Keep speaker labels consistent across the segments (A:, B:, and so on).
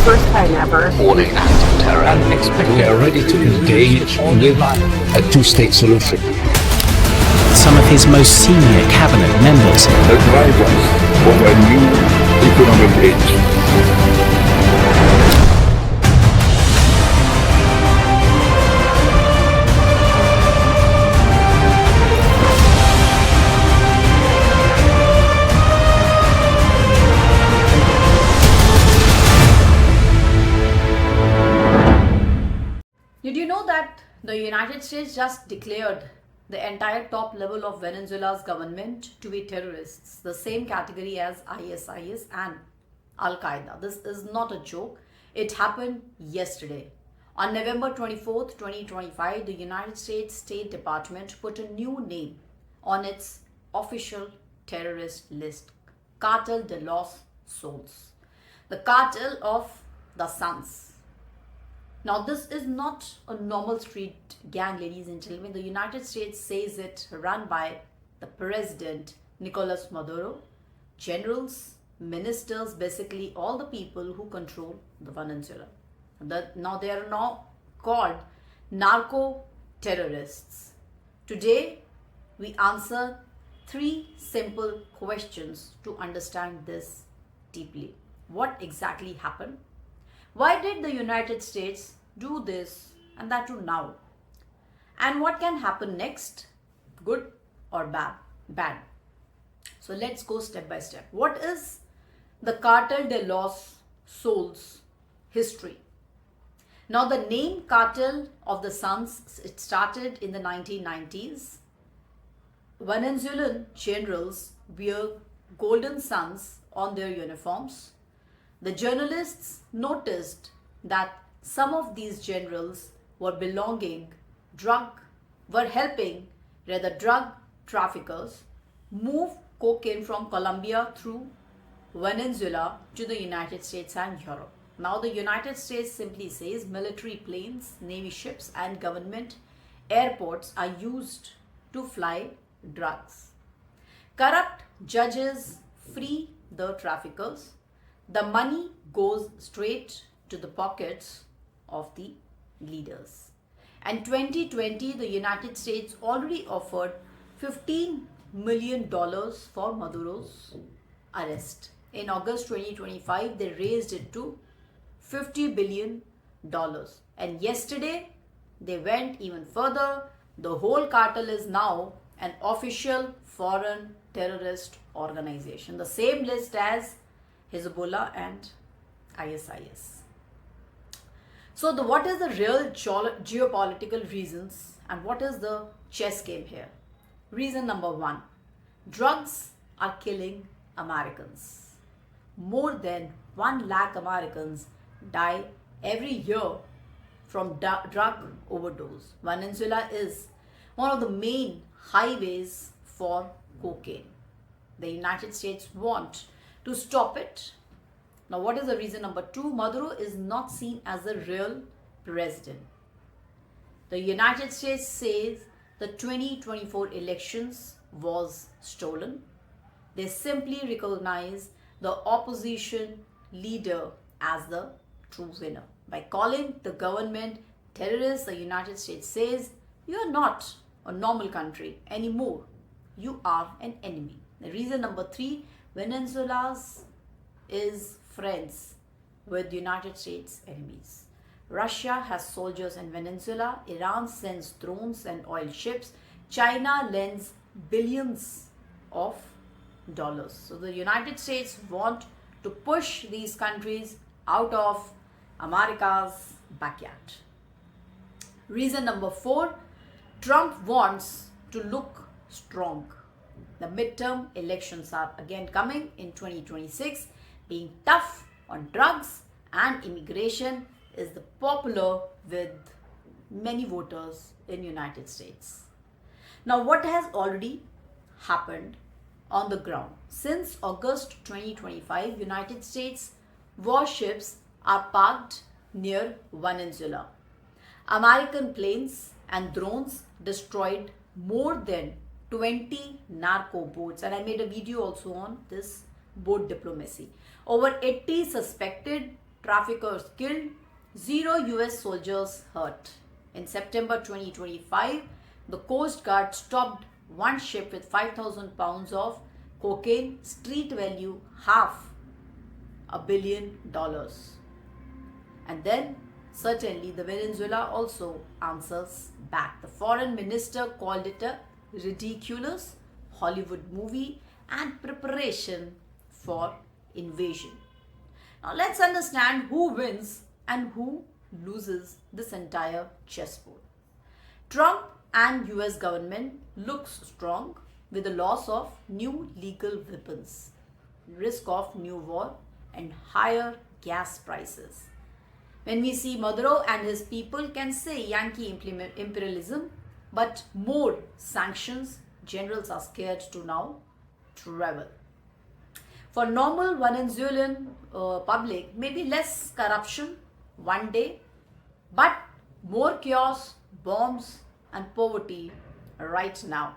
A: first time ever.
B: Warning acts of terror.
C: We are ready to engage with a two-state solution.
D: Some of his most senior cabinet members
C: The drivers of a new economic age.
E: Did you know that the United States just declared the entire top level of Venezuela's government to be terrorists, the same category as ISIS and Al Qaeda? This is not a joke. It happened yesterday. On November 24th, 2025, the United States State Department put a new name on its official terrorist list, Cartel de los Sols, the Cartel of the Suns. Now, this is not a normal street gang, ladies and gentlemen. The United States says it run by the president, Nicolas Maduro, generals, ministers, basically all the people who control the Venezuela. Now, they are now called narco terrorists. Today, we answer 3 simple questions to understand this deeply. What exactly happened? Why did the United States do this and that too now? And what can happen next? Good or bad? Bad. So let's go step by step. What is the Cartel de los Sols history? Now, the name Cartel of the Suns, it started in the 1990s. Venezuelan generals wear golden suns on their uniforms. The journalists noticed that some of these generals were helping drug traffickers move cocaine from Colombia through Venezuela to the United States and Europe. Now, the United States simply says military planes, navy ships, and government airports are used to fly drugs. Corrupt judges free the traffickers. The money goes straight to the pockets of the leaders. And 2020, the United States already offered $15 million for Maduro's arrest. In August 2025, they raised it to $50 billion. And yesterday, they went even further. The whole cartel is now an official foreign terrorist organization, the same list as Hezbollah and ISIS. So what is the real geopolitical reasons and what is the chess game here? Reason number 1, drugs are killing Americans. More than 1 lakh Americans die every year from drug overdose. Venezuela is one of the main highways for cocaine. The United States want to stop it. Now, what is the reason number 2? Maduro is not seen as the real president. The United States says the 2024 elections was stolen. They simply recognize the opposition leader as the true winner. By calling the government terrorists, the United States says you are not a normal country anymore. You are an enemy. The reason number 3, Venezuela is friends with the United States enemies. Russia has soldiers in Venezuela. Iran sends drones and oil ships. China lends billions of dollars. So the United States want to push these countries out of America's backyard. Reason number 4, Trump wants to look strong. The midterm elections are again coming in 2026. Being tough on drugs and immigration is the popular with many voters in United States. Now, what has already happened on the ground? Since August 2025, United States warships are parked near Venezuela. American planes and drones destroyed more than 20 narco boats, and I made a video also on this boat diplomacy. Over 80 suspected traffickers killed, 0 US soldiers hurt. In September 2025, the Coast Guard stopped one ship with 5,000 pounds of cocaine, street value $500 million. And then certainly the Venezuela also answers back. The foreign minister called it a ridiculous Hollywood movie and preparation for invasion. Now let's understand who wins and who loses this entire chessboard. Trump and US government looks strong with the loss of new legal weapons, risk of new war and higher gas prices. When we see Maduro and his people can say Yankee imperialism, but more sanctions, generals are scared to now travel. For normal Venezuelan public, maybe less corruption one day, but more chaos, bombs and poverty right now.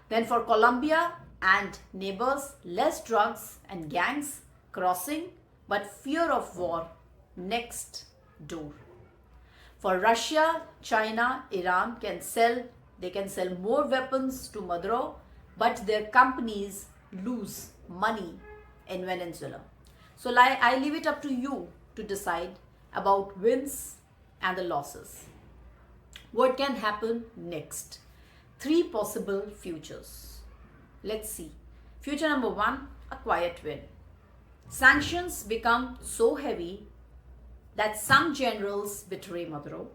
E: Then for Colombia and neighbors, less drugs and gangs crossing, but fear of war next door. For Russia, China, Iran can sell more weapons to Maduro, but their companies lose money in Venezuela. So I leave it up to you to decide about wins and the losses. What can happen next? 3 possible futures. Let's see. Future number 1, a quiet win. Sanctions become so heavy that some generals betray Maduro.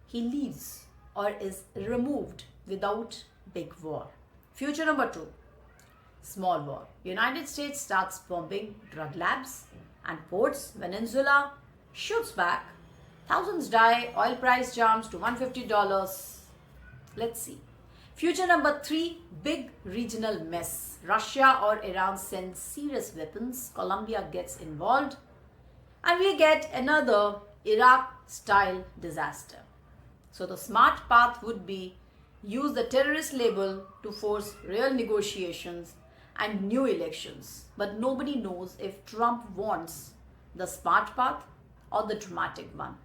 E: He leaves or is removed without big war. Future number 2, small war. United States starts bombing drug labs and ports. Venezuela shoots back. Thousands die. Oil price jumps to $150. Let's see. Future number 3, big regional mess. Russia or Iran sends serious weapons. Colombia gets involved. And we get another Iraq-style disaster. So the smart path would be use the terrorist label to force real negotiations and new elections. But nobody knows if Trump wants the smart path or the dramatic one.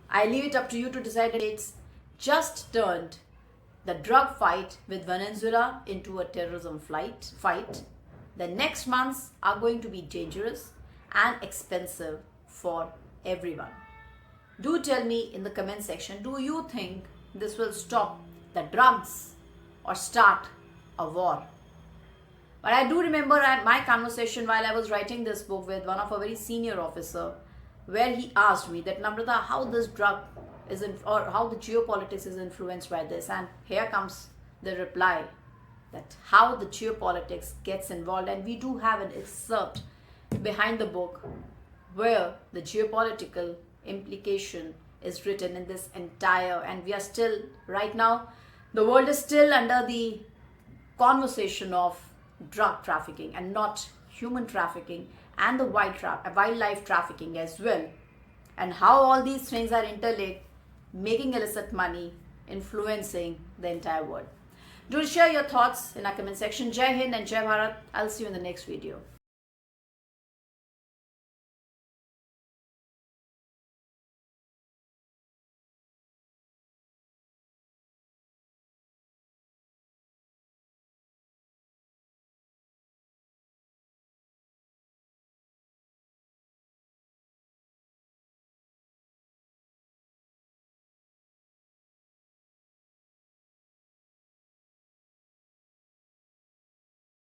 E: I leave it up to you to decide. It's just turned the drug fight with Venezuela into a terrorism fight. The next months are going to be dangerous and expensive for everyone. Do tell me in the comment section, do you think this will stop the drugs or start a war? But I do remember my conversation while I was writing this book with one of a very senior officer, where he asked me that, Namrata, how this drug is or how the geopolitics is influenced by this. And here comes the reply that how the geopolitics gets involved. And we do have an excerpt behind the book where the geopolitical implication is written in this entire, and we are still right now, the world is still under the conversation of drug trafficking and not human trafficking and the wildlife trafficking as well, and how all these things are interlinked, making illicit money, influencing the entire world. Do share your thoughts in our comment section. Jai Hind and Jai Bharat. I'll see you in the next video.